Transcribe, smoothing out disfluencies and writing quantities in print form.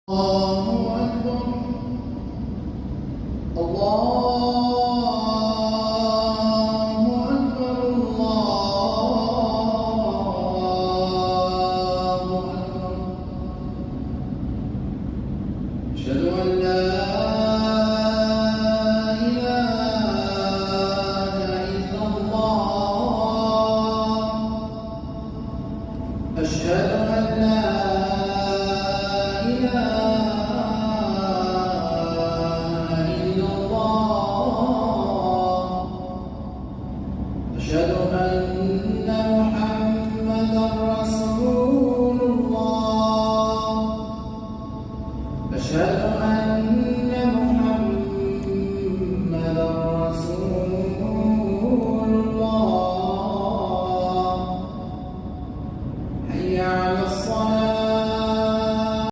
الله أكبر. الله أكبر. الله أكبر. أشهد أن لا إله إلا الله. أشهد أن لا أشهد أن محمدًا رسول الله. أشهد